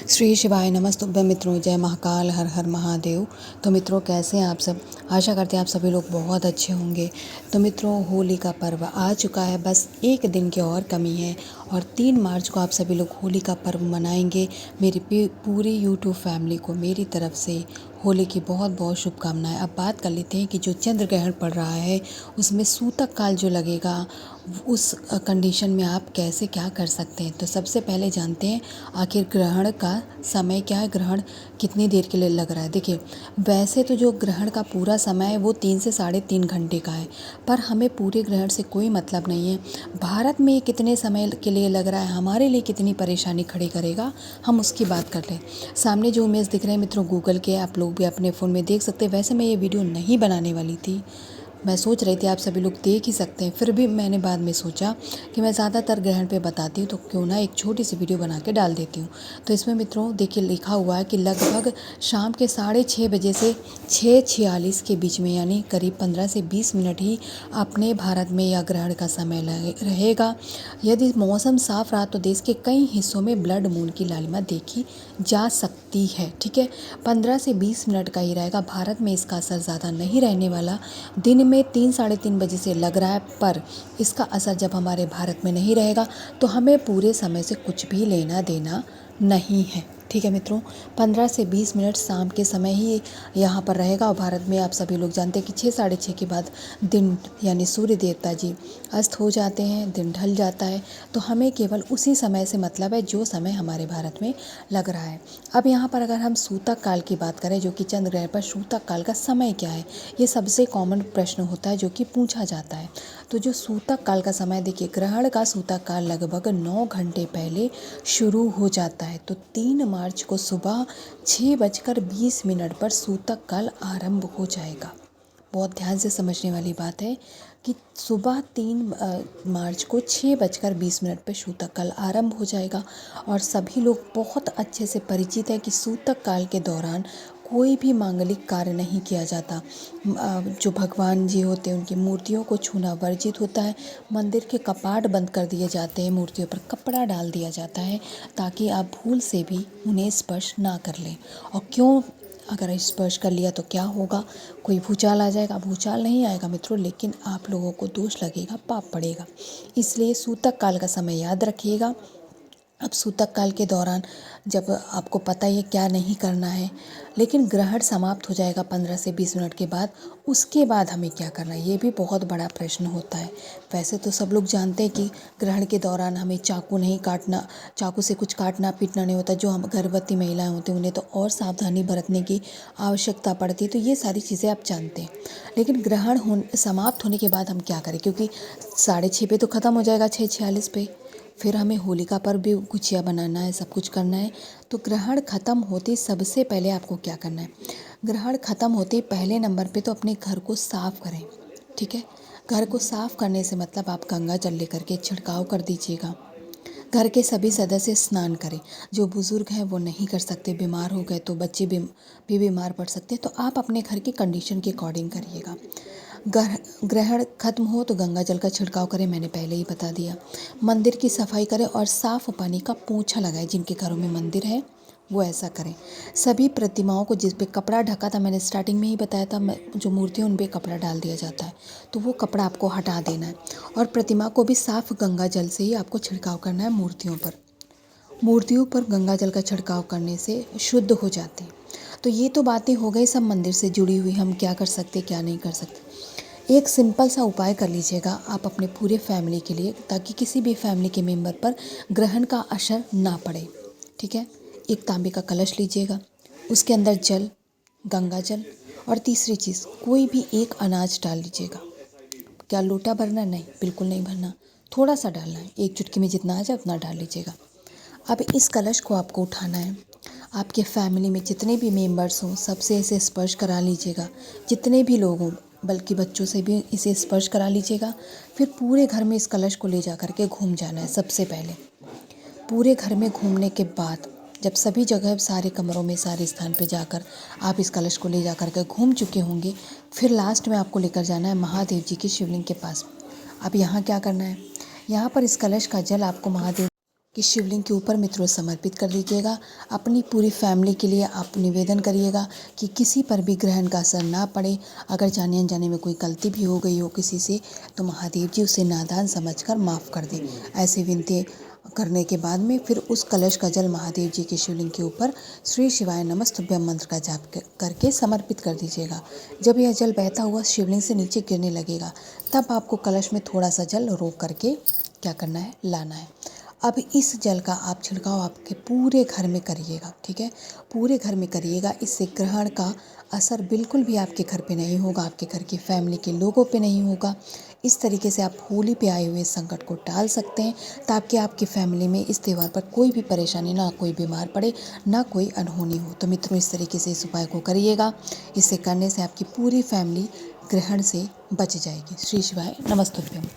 श्री शिवाय नमस्तुभ्य मित्रों, जय महाकाल, हर हर महादेव। तो मित्रों, कैसे हैं आप सब? आशा करते हैं आप सभी लोग बहुत अच्छे होंगे। तो मित्रों, होली का पर्व आ चुका है, बस एक दिन की और कमी है और 3 मार्च को आप सभी लोग होली का पर्व मनाएंगे। मेरी पूरी यूट्यूब फैमिली को मेरी तरफ से होली की बहुत बहुत शुभकामनाएं। अब बात कर लेते हैं कि जो चंद्र ग्रहण पड़ रहा है उसमें सूतक काल जो लगेगा, उस कंडीशन में आप कैसे क्या कर सकते हैं। तो सबसे पहले जानते हैं आखिर ग्रहण का समय क्या है, ग्रहण कितनी देर के लिए लग रहा है। देखिए, वैसे तो जो ग्रहण का पूरा समय है वो 3 से 3.5 घंटे का है, पर हमें पूरे ग्रहण से कोई मतलब नहीं है। भारत में कितने समय के लिए लग रहा है, हमारे लिए कितनी परेशानी खड़ी करेगा, हम उसकी बात कर लें। सामने जो इमेज दिख रहे हैं मित्रों, गूगल के, आप लोग भी अपने फ़ोन में देख सकते हैं। वैसे मैं ये वीडियो नहीं बनाने वाली थी, मैं सोच रही थी आप सभी लोग देख ही सकते हैं, फिर भी मैंने बाद में सोचा कि मैं ज़्यादातर ग्रहण पे बताती हूँ तो क्यों ना एक छोटी सी वीडियो बना के डाल देती हूँ। तो इसमें मित्रों देखिए, लिखा हुआ है कि लगभग शाम के 6:30 बजे से 6:46 के बीच में, यानी करीब 15 से 20 मिनट ही अपने भारत में यह ग्रहण का समय रहेगा। यदि मौसम साफ रहा तो देश के कई हिस्सों में ब्लड मून की लालिमा देखी जा सकती है। ठीक है, 15 से 20 मिनट का ही रहेगा। भारत में इसका असर ज़्यादा नहीं रहने वाला। दिन में 3-3:30 बजे से लग रहा है, पर इसका असर जब हमारे भारत में नहीं रहेगा तो हमें पूरे समय से कुछ भी लेना देना नहीं है। ठीक है मित्रों, 15 से 20 मिनट शाम के समय ही यहाँ पर रहेगा। और भारत में आप सभी लोग जानते हैं कि 6-6:30 के बाद दिन यानी सूर्य देवता जी अस्त हो जाते हैं, दिन ढल जाता है। तो हमें केवल उसी समय से मतलब है जो समय हमारे भारत में लग रहा है। अब यहाँ पर अगर हम सूतक काल की बात करें, जो कि चंद्र ग्रहण पर सूतक काल का समय क्या है, ये सबसे कॉमन प्रश्न होता है जो कि पूछा जाता है। तो जो सूतक काल का समय, देखिए, ग्रहण का सूतक काल लगभग 9 घंटे पहले शुरू हो जाता है। तो 3 मार्च को सुबह 6:20 पर सूतक काल आरंभ हो जाएगा। बहुत ध्यान से समझने वाली बात है कि सुबह 3 मार्च को 6:20 पर सूतक काल आरंभ हो जाएगा। और सभी लोग बहुत अच्छे से परिचित हैं कि सूतक काल के दौरान कोई भी मांगलिक कार्य नहीं किया जाता। जो भगवान जी होते हैं उनकी मूर्तियों को छूना वर्जित होता है। मंदिर के कपाट बंद कर दिए जाते हैं, मूर्तियों पर कपड़ा डाल दिया जाता है ताकि आप भूल से भी उन्हें स्पर्श ना कर लें। और क्यों, अगर स्पर्श कर लिया तो क्या होगा, कोई भूचाल आ जाएगा? भूचाल नहीं आएगा मित्रों, लेकिन आप लोगों को दोष लगेगा, पाप पड़ेगा। इसलिए सूतक काल का समय याद रखिएगा। अब सूतक काल के दौरान जब आपको पता ही है क्या नहीं करना है, लेकिन ग्रहण समाप्त हो जाएगा 15 से 20 मिनट के बाद। उसके बाद हमें क्या करना है, ये भी बहुत बड़ा प्रश्न होता है। वैसे तो सब लोग जानते हैं कि ग्रहण के दौरान हमें चाकू नहीं काटना, चाकू से कुछ काटना पीटना नहीं होता। जो हम गर्भवती महिलाएं होती हैं उन्हें तो और सावधानी बरतने की आवश्यकता पड़ती है। तो ये सारी चीज़ें आप जानते हैं, लेकिन ग्रहण समाप्त होने के बाद हम क्या करें, क्योंकि 6:30 पे तो ख़त्म हो जाएगा, 6:46 पे फिर हमें होलिका पर भी गुजिया बनाना है, सब कुछ करना है। तो ग्रहण ख़त्म होते सबसे पहले आपको क्या करना है, ग्रहण ख़त्म होते पहले नंबर पे तो अपने घर को साफ़ करें। ठीक है, घर को साफ़ करने से मतलब आप गंगा जल लेकर के छिड़काव कर दीजिएगा। घर के सभी सदस्य स्नान करें। जो बुज़ुर्ग हैं वो नहीं कर सकते, बीमार हो गए तो बच्चे भी बीमार पड़ सकते हैं। तो आप अपने घर की कंडीशन के अकॉर्डिंग करिएगा। ग्रहण खत्म हो तो गंगा जल का छिड़काव करें, मैंने पहले ही बता दिया। मंदिर की सफाई करें और साफ पानी का पोंछा लगाएं। जिनके घरों में मंदिर है वो ऐसा करें। सभी प्रतिमाओं को, जिस पे कपड़ा ढका था, मैंने स्टार्टिंग में ही बताया था, जो मूर्ति है उन पे कपड़ा डाल दिया जाता है, तो वो कपड़ा आपको हटा देना है। और प्रतिमा को भी साफ गंगा जल से ही आपको छिड़काव करना है। मूर्तियों पर गंगा जल का छिड़काव करने से शुद्ध हो जाते हैं। तो ये तो बातें हो गई सब मंदिर से जुड़ी हुई, हम क्या कर सकते क्या नहीं कर सकते। एक सिंपल सा उपाय कर लीजिएगा आप अपने पूरे फैमिली के लिए, ताकि किसी भी फैमिली के मेंबर पर ग्रहण का असर ना पड़े। ठीक है, एक तांबे का कलश लीजिएगा, उसके अंदर जल, गंगा जल, और तीसरी चीज़ कोई भी एक अनाज डाल लीजिएगा। क्या लोटा भरना? नहीं, बिल्कुल नहीं भरना, थोड़ा सा डालना है, एक चुटकी में जितना आ जाए उतना डाल लीजिएगा। अब इस कलश को आपको उठाना है। आपके फैमिली में जितने भी मेंबर्स हों सबसे इसे स्पर्श करा लीजिएगा। जितने भी लोग हों, बल्कि बच्चों से भी इसे स्पर्श करा लीजिएगा। फिर पूरे घर में इस कलश को ले जा कर के घूम जाना है। सबसे पहले पूरे घर में घूमने के बाद, जब सभी जगह, सारे कमरों में, सारे स्थान पे जाकर आप इस कलश को ले जा कर के घूम चुके होंगे, फिर लास्ट में आपको लेकर जाना है महादेव जी की शिवलिंग के पास। अब यहाँ क्या करना है, यहाँ पर इस कलश का जल आपको महादेव कि शिवलिंग के ऊपर मित्रों समर्पित कर दीजिएगा। अपनी पूरी फैमिली के लिए आप निवेदन करिएगा कि किसी पर भी ग्रहण का असर ना पड़े। अगर जाने अनजाने में कोई गलती भी हो गई हो किसी से तो महादेव जी उसे नादान समझकर माफ़ कर दें। ऐसी विनती करने के बाद में फिर उस कलश का जल महादेव जी के शिवलिंग के ऊपर श्री शिवाय नमस्तुभ्यम मंत्र का जाप करके समर्पित कर दीजिएगा। जब यह जल बहता हुआ शिवलिंग से नीचे गिरने लगेगा तब आपको कलश में थोड़ा सा जल रोक करके क्या करना है, लाना है। अब इस जल का आप छिड़काव आपके पूरे घर में करिएगा, ठीक है, पूरे घर में करिएगा। इससे ग्रहण का असर बिल्कुल भी आपके घर पे नहीं होगा, आपके घर की फैमिली के लोगों पे नहीं होगा। इस तरीके से आप होली पे आए हुए संकट को टाल सकते हैं ताकि आपकी फैमिली में इस त्यौहार पर कोई भी परेशानी ना, कोई बीमार पड़े, ना कोई अनहोनी हो। तो मित्रों इस तरीके से इस उपाय को करिएगा। इसे करने से आपकी पूरी फैमिली ग्रहण से बच जाएगी। श्री शिवाय नमस्तुभ्यम।